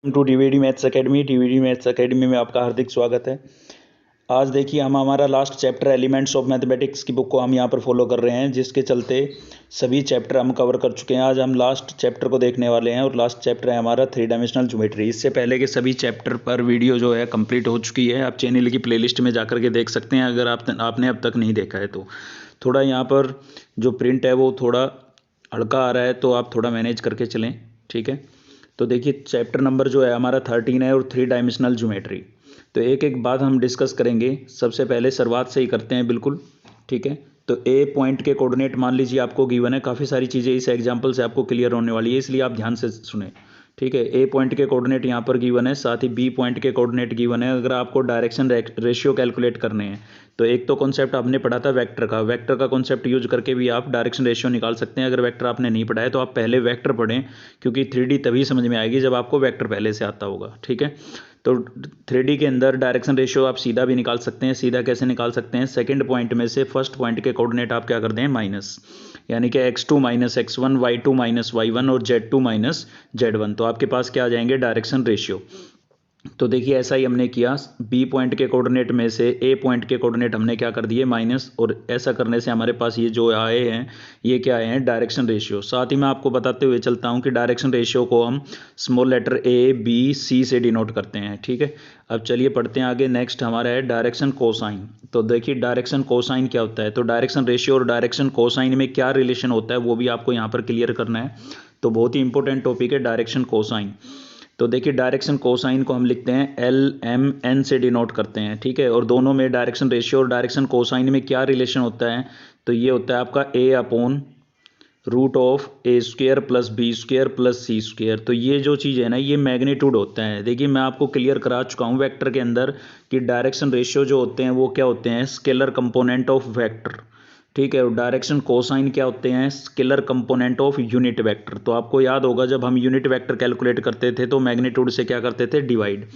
To TVD maths academy में आपका हार्दिक स्वागत है। आज देखिए हम हमारा last chapter elements of mathematics की बुक को हम यहाँ पर फॉलो कर रहे हैं, जिसके चलते सभी चैप्टर हम कवर कर चुके हैं। आज हम लास्ट चैप्टर को देखने वाले हैं और लास्ट चैप्टर है हमारा 3 डायमेंशनल ज्योमेट्री। इससे पहले के सभी चैप्टर पर वीडियो जो है कंप्लीट हो चुकी है। आप चैनल की प्लेलिस्ट में जाकर के देख सकते हैं अगर आपने अब तक नहीं देखा है तो। थोड़ा यहाँ पर जो प्रिंट है वो थोड़ा हल्का आ रहा है, तो आप थोड़ा मैनेज करके चलें, ठीक है। तो देखिए चैप्टर नंबर जो है हमारा 13 है और 3 डायमेंशनल ज्योमेट्री। तो एक एक बात हम डिस्कस करेंगे। सबसे पहले शुरुआत से ही करते हैं, बिल्कुल ठीक है। तो ए पॉइंट के कोऑर्डिनेट मान लीजिए आपको गिवन है। काफ़ी सारी चीज़ें इस एग्जांपल से आपको क्लियर होने वाली है, इसलिए आप ध्यान से सुने, ठीक है। ए पॉइंट के कोऑर्डिनेट यहाँ पर गिवन है, साथ ही बी पॉइंट के कोऑर्डिनेट गिवन है। अगर आपको डायरेक्शन रेशियो कैलकुलेट करने हैं तो एक तो कॉन्सेप्ट आपने पढ़ा था वेक्टर का कॉन्सेप्ट यूज करके भी आप डायरेक्शन रेशियो निकाल सकते हैं। अगर वेक्टर आपने नहीं पढ़ा है तो आप पहले वेक्टर पढ़ें, क्योंकि 3D तभी समझ में आएगी जब आपको वेक्टर पहले से आता होगा, ठीक है। तो 3D के अंदर डायरेक्शन रेशियो आप सीधा भी निकाल सकते हैं। सीधा कैसे निकाल सकते हैं? सेकंड पॉइंट में से फर्स्ट पॉइंट के कोऑर्डिनेट आप क्या करते हैं? माइनस, यानी कि x2 minus x1, y2 minus y1 और z2 माइनस z1। तो आपके पास क्या आ जाएंगे? Direction ratio. तो देखिए ऐसा ही हमने किया। बी पॉइंट के कोऑर्डिनेट में से ए पॉइंट के कोऑर्डिनेट हमने क्या कर दिए? माइनस, और ऐसा करने से हमारे पास ये जो आए हैं ये क्या आए हैं? Direction ratio. साथ ही मैं आपको बताते हुए चलता हूँ कि डायरेक्शन रेशियो को हम small letter a b c से डिनोट करते हैं, ठीक है। अब चलिए पढ़ते हैं आगे। नेक्स्ट हमारा है डायरेक्शन कोसाइन। तो देखिए डायरेक्शन कोसाइन क्या होता है। तो डायरेक्शन रेशियो और डायरेक्शन कोसाइन में क्या रिलेशन होता है वो भी आपको यहाँ पर क्लियर करना है। तो बहुत ही इंपॉर्टेंट टॉपिक है डायरेक्शन कोसाइन। तो देखिए डायरेक्शन कोसाइन को हम लिखते हैं LMN से डिनोट करते हैं, ठीक है। और दोनों में डायरेक्शन रेशियो और डायरेक्शन कोसाइन में क्या रिलेशन होता है? तो ये होता है आपका A upon root of a square plus b square plus c square. तो ये जो चीज़ है ना, ये मैग्नीट्यूड होता है। देखिए मैं आपको क्लियर करा चुका हूँ वेक्टर के अंदर कि डायरेक्शन रेशियो जो होते हैं वो क्या होते हैं? स्केलर कंपोनेंट ऑफ वेक्टर, ठीक है। और डायरेक्शन कोसाइन क्या होते हैं? Scalar component of unit vector. तो आपको याद होगा जब हम यूनिट वेक्टर कैलकुलेट करते थे तो मैग्नीट्यूड से क्या करते थे? डिवाइड।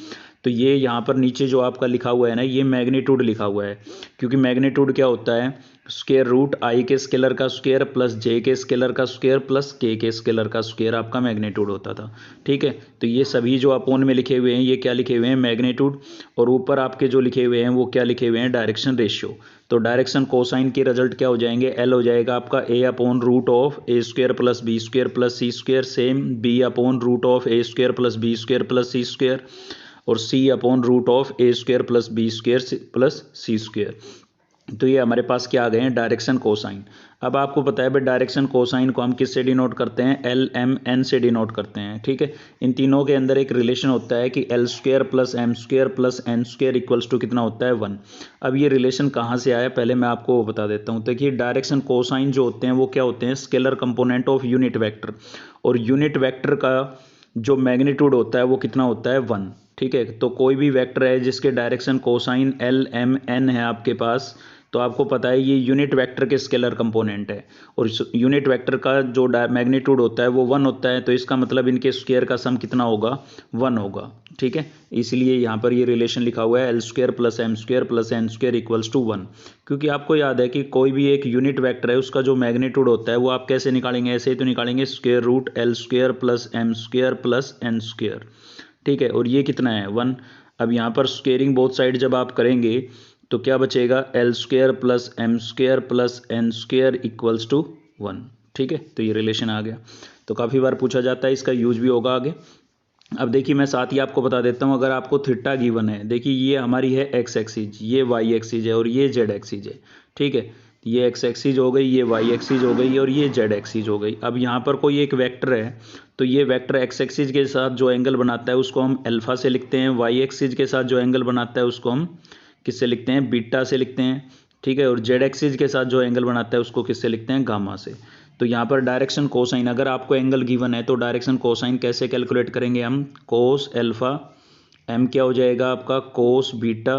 तो ये यहाँ पर नीचे जो आपका लिखा हुआ है ना, ये मैग्नीट्यूड लिखा हुआ है, क्योंकि मैग्नीट्यूड क्या होता है? स्क्वायर रूट आई के स्केलर का स्क्वायर प्लस जे के स्केलर का स्क्वायर प्लस के स्केलर का स्क्वायर आपका मैग्नीट्यूड होता था, ठीक है। तो ये सभी जो अपोन में लिखे हुए हैं ये क्या लिखे हुए हैं? मैग्नीट्यूड। और ऊपर आपके जो लिखे हुए हैं वो क्या लिखे हुए हैं? Direction ratio. तो डायरेक्शन कोसाइन के रिजल्ट क्या हो जाएंगे? एल हो जाएगा आपका a upon root of a square plus b square plus c square, same b upon root of a square plus b square plus c square, और c upon root of a square plus b square plus c square. तो ये हमारे पास क्या आ गए हैं? Direction cosine. अब आपको पता है भाई डायरेक्शन कोसाइन को हम किससे डिनोट करते हैं? LMN से डिनोट करते हैं, ठीक है। इन तीनों के अंदर एक रिलेशन होता है कि L square plus M square plus N square equals to कितना होता है? 1। अब ये रिलेशन कहाँ से आया पहले मैं आपको बता देता हूँ। देखिए डायरेक्शन कोसाइन जो होते हैं वो क्या होते हैं? Scalar component of unit vector. और यूनिट वैक्टर का जो मैग्नीट्यूड होता है वो कितना होता है? 1, ठीक है। तो कोई भी वेक्टर है जिसके डायरेक्शन कोसाइन LMN है आपके पास, तो आपको पता है ये यूनिट वेक्टर के स्केलर कंपोनेंट है। और यूनिट वेक्टर का जो मैग्नीट्यूड होता है वो 1 होता है, तो इसका मतलब इनके स्क्वायर का सम कितना होगा? 1 होगा, ठीक है। इसलिए यहाँ पर ये रिलेशन लिखा हुआ है L square plus M square plus N square equals to 1। क्योंकि आपको याद है कि कोई भी एक यूनिट वेक्टर है उसका जो मैग्नीट्यूड होता है वो आप कैसे निकालेंगे? ऐसे ही तो निकालेंगे, square root L square plus M square plus N square, ठीक है। और ये कितना है? 1। अब यहाँ पर स्क्वेयरिंग बोथ साइड जब आप करेंगे तो क्या बचेगा? L square plus M square plus N square equals to 1, ठीक है। तो ये रिलेशन आ गया। तो काफ़ी बार पूछा जाता है, इसका यूज भी होगा आगे। अब देखिए मैं साथ ही आपको बता देता हूँ, अगर आपको थीटा गिवन है, देखिए ये हमारी है x एक्सिस, ये y एक्सिस है और ये z एक्सिस है, ठीक है। ये x एक्सिस हो गई, ये y एक्सिस हो गई और ये z एक्सिस हो गई। अब यहाँ पर कोई एक वेक्टर है, तो ये वेक्टर x एक्सिस के साथ जो एंगल बनाता है उसको हम अल्फा से लिखते हैं, y एक्सिस के साथ जो एंगल बनाता है उसको हम किससे लिखते हैं? बीटा से लिखते हैं, ठीक है। और z एक्सिस के साथ जो एंगल बनाता है उसको किससे लिखते हैं? गामा से। तो यहाँ पर डायरेक्शन कोसाइन, अगर आपको एंगल गिवन है तो डायरेक्शन कोसाइन कैसे कैलकुलेट करेंगे हम? कोस अल्फा, m क्या हो जाएगा आपका? कोस बीटा,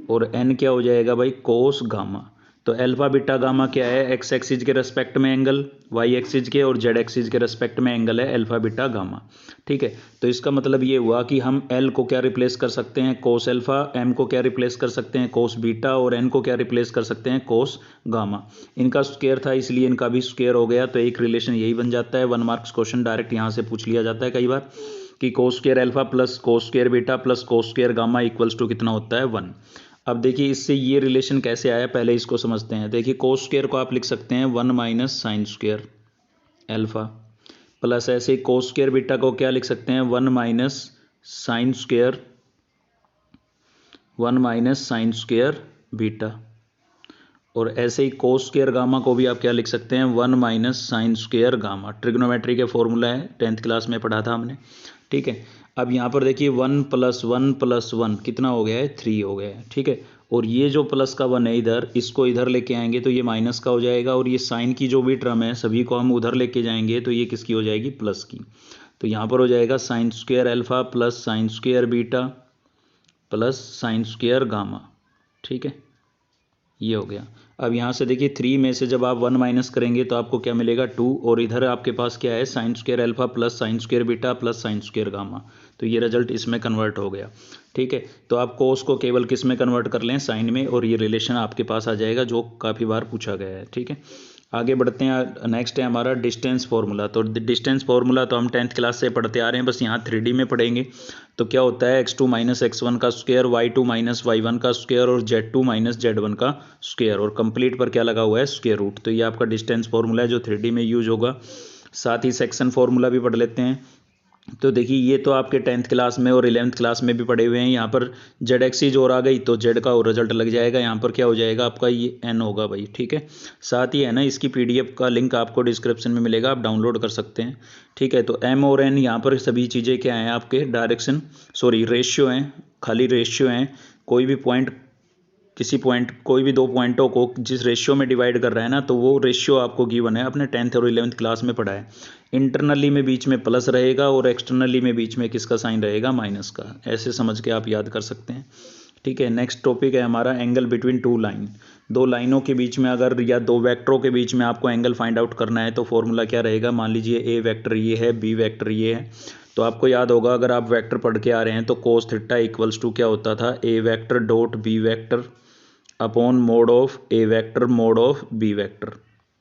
और n क्या हो जाएगा भाई? Cos gamma. तो अल्फा बीटा गामा क्या है, एक्स एक्सिस के रेस्पेक्ट में एंगल, वाई एक्सिस के और जेड एक्सिस के रेस्पेक्ट में एंगल है अल्फा बीटा गामा। ठीक है, तो इसका मतलब ये हुआ कि हम एल को क्या रिप्लेस कर सकते हैं, कोस अल्फा, एम को क्या रिप्लेस कर सकते हैं, कोस बीटा, और एन को क्या रिप्लेस कर सकते हैं, कोस गामा। इनका स्क्वायर था इसलिए इनका भी स्क्वायर हो गया, तो एक रिलेशन यही बन जाता है। 1 मार्क्स क्वेश्चन डायरेक्ट यहाँ से पूछ लिया जाता है कई बार कि cos square alpha plus cos square beta plus cos square gamma equals to कितना होता है, 1। अब देखिए इससे ये रिलेशन कैसे आया, पहले इसको समझते हैं। देखिए कोस स्क्वायर को आप लिख सकते हैं 1 minus sine square alpha, plus ऐसे कोस स्क्वायर बीटा को क्या लिख सकते हैं, 1 minus sine square, 1 minus sine square beta, और ऐसे ही कोस स्क्वायर गामा को भी आप क्या लिख सकते हैं, 1 minus sine square gamma. Trigonometry के फॉर्मूला है, 10th क्लास में पढ़ा था हमने। ठीक है, अब यहाँ पर देखिए 1 + 1 + 1 कितना हो गया है, 3 हो गया है। ठीक है, और ये जो प्लस का 1 है इधर, इसको इधर लेके आएंगे तो ये माइनस का हो जाएगा, और ये साइन की जो भी टर्म है सभी को हम उधर लेके जाएंगे तो ये किसकी हो जाएगी, प्लस की। तो यहाँ पर हो जाएगा sine square alpha plus sine square beta plus sine square gamma. ठीक है, ये हो गया। अब यहाँ से देखिए 3 में से जब आप 1 माइनस करेंगे तो आपको क्या मिलेगा, 2, और इधर आपके पास क्या है, sine square alpha plus sine square beta plus sine square gamma. तो ये रिजल्ट इसमें कन्वर्ट हो गया। ठीक है, तो आप कोस को केवल किस में कन्वर्ट कर लें, साइन में, और ये रिलेशन आपके पास आ जाएगा जो काफ़ी बार पूछा गया है। ठीक है, आगे बढ़ते हैं। नेक्स्ट है हमारा डिस्टेंस फार्मूला। तो डिस्टेंस फार्मूला तो हम 10th क्लास से पढ़ते आ रहे हैं, बस यहाँ 3D में पढ़ेंगे। तो क्या होता है, x2 माइनस x1 का स्क्वायर, y2 माइनस y1 का स्क्वायर और z2 माइनस z1 का स्क्वायर, और कंप्लीट पर क्या लगा हुआ है, स्क्वायर रूट। तो ये आपका डिस्टेंस फार्मूला है जो 3D में यूज होगा। साथ ही सेक्शन फार्मूला भी पढ़ लेते हैं। तो देखिए ये तो आपके 10th क्लास में और 11th क्लास में भी पढ़े हुए हैं। यहाँ पर जेड एक्सिस और आ गई तो जेड का और रिजल्ट लग जाएगा। यहाँ पर क्या हो जाएगा आपका, ये एन होगा भाई। ठीक है, साथ ही है ना, इसकी पीडीएफ का लिंक आपको डिस्क्रिप्शन में मिलेगा, आप डाउनलोड कर सकते हैं। ठीक है, तो एम और एन यहाँ पर सभी चीज़ें क्या हैं आपके, डायरेक्शन रेशियो हैं, खाली रेशियो हैं। कोई भी पॉइंट, किसी पॉइंट, कोई भी दो पॉइंटों को जिस रेशियो में डिवाइड कर रहा है ना, तो वो रेशियो आपको गिवन है, अपने 10th और 11th क्लास में पढ़ा है। इंटरनली में बीच में प्लस रहेगा और एक्सटर्नली में बीच में किसका साइन रहेगा, माइनस का। ऐसे समझ के आप याद कर सकते हैं। ठीक है, नेक्स्ट टॉपिक है हमारा एंगल बिटवीन 2 लाइन। 2 लाइनों के बीच में अगर, या 2 वेक्टरों के बीच में आपको एंगल फाइंड आउट करना है तो फॉर्मूला क्या रहेगा, मान लीजिए ए वेक्टर ये है, बी वेक्टर ये है। तो आपको याद होगा, अगर आप वेक्टर पढ़ के आ रहे हैं तो कोस थीटा इक्वल्स टू क्या होता था, a vector dot b vector upon mod of a vector mod of b vector.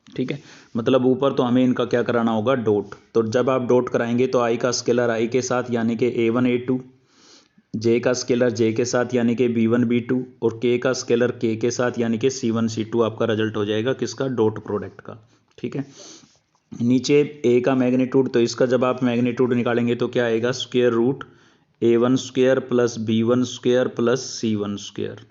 ठीक है, मतलब ऊपर तो हमें इनका क्या कराना होगा, डॉट। तो जब आप डॉट कराएंगे तो आई का स्केलर आई के साथ यानी कि a1 a2, जे का स्केलर जे के साथ यानी कि b1 b2, और के का स्केलर के साथ यानी कि c1 c2 आपका रिजल्ट हो जाएगा किसका, डॉट प्रोडक्ट का। ठीक है, नीचे ए का मैग्नीट्यूड, तो इसका जब आप मैग्नीट्यूड निकालेंगे तो क्या आएगा, square root a1 square plus b1 square plus c1 square.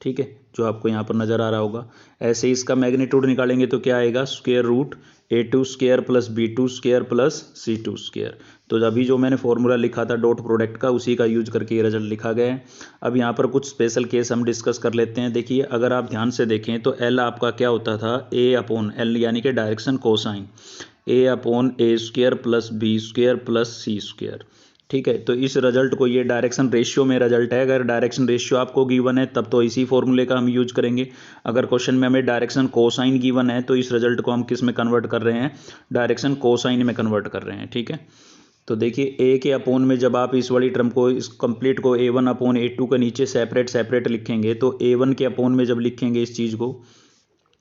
ठीक है, जो आपको यहाँ पर नज़र आ रहा होगा। ऐसे ही इसका मैग्नीट्यूड निकालेंगे तो क्या आएगा, square root a2 square plus b2 square plus c2 square. तो अभी जो मैंने फॉर्मूला लिखा था डॉट प्रोडक्ट का, उसी का यूज करके ये रिजल्ट लिखा गया है। अब यहाँ पर कुछ स्पेशल केस हम डिस्कस कर लेते हैं। देखिए अगर आप ध्यान से देखें तो एल आपका क्या होता था, ए अपॉन एल यानी कि direction cosine, a upon a square plus b square plus c square. ठीक है, तो इस रिजल्ट को, ये डायरेक्शन रेशियो में रिजल्ट है। अगर डायरेक्शन रेशियो आपको गिवन है तब तो इसी फॉर्मूले का हम यूज करेंगे। अगर क्वेश्चन में हमें डायरेक्शन कोसाइन गिवन है तो इस रिजल्ट को हम किस में कन्वर्ट कर रहे हैं, डायरेक्शन कोसाइन में कन्वर्ट कर रहे हैं। ठीक है, तो देखिए ए के अपोन में जब आप इस वाली टर्म को, इस कंप्लीट को a1 अपॉन a2 के नीचे सेपरेट सेपरेट लिखेंगे तो a1 के अपोन में जब लिखेंगे इस चीज़ को,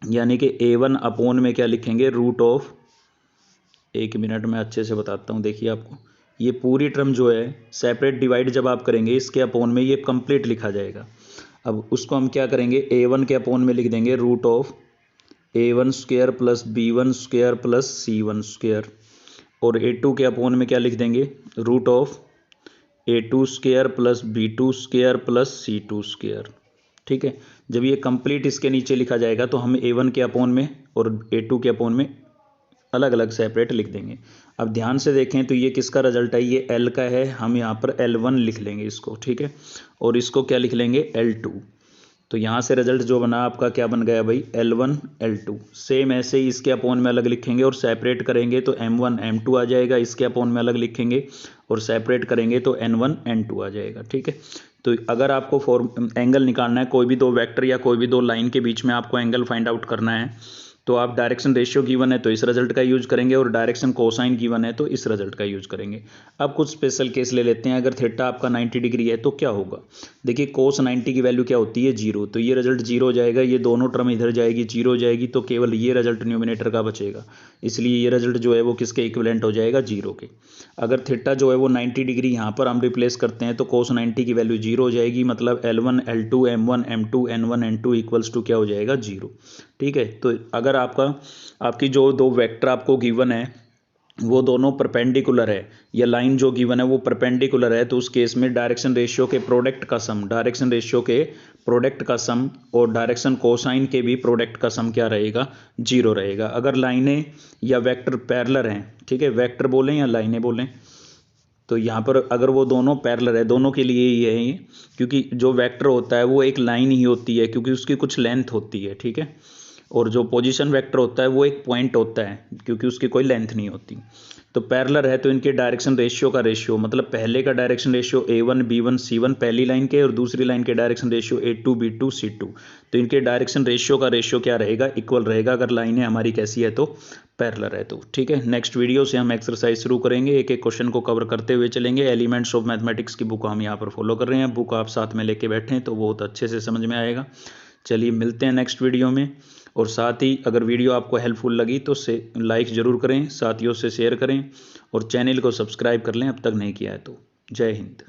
यानी कि a1 अपोन में क्या लिखेंगे, रूट ऑफ, 1 मिनट में अच्छे से बताता हूँ। देखिए आपको ये पूरी टर्म जो है सेपरेट डिवाइड जब आप करेंगे इसके अपोन में ये कंप्लीट लिखा जाएगा। अब उसको हम क्या करेंगे, a1 के अपोन में लिख देंगे root of a1 square plus b1 square plus c1 square, और a2 के अपोन में क्या लिख देंगे, root of a2 square plus b2 square plus c2 square. ठीक है, जब ये कंप्लीट इसके नीचे लिखा जाएगा तो हम a1 के अपोन में और a2 के अपोन में अलग अलग सेपरेट लिख देंगे। अब ध्यान से देखें तो ये किसका रिजल्ट है, ये L का है, हम यहाँ पर L1 लिख लेंगे इसको। ठीक है, और इसको क्या लिख लेंगे, L2। तो यहाँ से रिजल्ट जो बना आपका क्या बन गया भाई, L1 L2। सेम ऐसे ही इसके अपोन में अलग लिखेंगे और सेपरेट करेंगे तो M1 M2 आ जाएगा, इसके अपोन में अलग लिखेंगे और सेपरेट करेंगे तो N1 N2 आ जाएगा। ठीक है, तो अगर आपको एंगल निकालना है, कोई भी दो वेक्टर या कोई भी दो लाइन के बीच में आपको एंगल फाइंड आउट करना है, तो आप डायरेक्शन रेशियो गिवन है तो इस रिजल्ट का यूज करेंगे, और डायरेक्शन कोसाइन गिवन है तो इस रिजल्ट का यूज करेंगे। अब कुछ स्पेशल केस ले लेते हैं। अगर थीटा आपका 90 डिग्री है तो क्या होगा? देखिए कोस 90 की वैल्यू क्या होती है? 0। तो ये रिजल्ट 0 हो जाएगा, ये दोनों टर्म इधर जाएगी 0 हो जाएगी, तो केवल ये रिजल्ट न्यूमिनेटर का बचेगा। इसलिए ये रिजल्ट जो है वो किसके इक्विवेलेंट हो जाएगा? 0 के। अगर थीटा जो है वो 90 डिग्री यहाँ पर हम रिप्लेस करते हैं तो कोस 90 की वैल्यू 0 हो जाएगी, मतलब L1 L2 M1 M2 N1 N2 equals to क्या हो जाएगा? 0। ठीक है। तो अगर आपकी जो दो वेक्टर आपको गिवन है वो दोनों परपेंडिकुलर है, या लाइन जो गिवन है वो परपेंडिकुलर है, तो उस केस में डायरेक्शन रेशियो के प्रोडक्ट का सम, डायरेक्शन रेशियो के प्रोडक्ट का सम और डायरेक्शन कोसाइन के भी प्रोडक्ट का सम क्या रहेगा? 0 रहेगा। अगर लाइनें या वेक्टर पैरेलल हैं, ठीक है, वेक्टर बोलें या लाइनें बोलें, तो यहाँ पर अगर वो दोनों पैरेलल है, दोनों के लिए ये है, क्योंकि जो वेक्टर होता है वो एक लाइन ही होती है, क्योंकि उसकी कुछ लेंथ होती है, ठीक है, और जो पोजीशन वेक्टर होता है वो एक पॉइंट होता है, क्योंकि उसकी कोई लेंथ नहीं होती। तो पैरेलल है तो इनके डायरेक्शन रेशियो का रेशियो, मतलब पहले का direction ratio A1 B1 C1 पहली लाइन के, और दूसरी लाइन के direction ratio A2 B2 C2, तो इनके डायरेक्शन रेशियो का रेशियो क्या रहेगा? इक्वल रहेगा, अगर लाइनें हमारी कैसी है तो पैरेलल है तो। ठीक है, नेक्स्ट वीडियो से हम एक्सरसाइज शुरू करेंगे, एक एक क्वेश्चन को कवर करते हुए चलेंगे। एलिमेंट्स ऑफ मैथमेटिक्स की बुक हम यहाँ पर फॉलो कर रहे हैं, बुक आप साथ में लेके बैठें तो बहुत अच्छे से समझ में आएगा। चलिए मिलते हैं नेक्स्ट वीडियो में। और साथ ही अगर वीडियो आपको हेल्पफुल लगी तो लाइक ज़रूर करें, साथियों से शेयर करें, और चैनल को सब्सक्राइब कर लें अब तक नहीं किया है तो। जय हिंद।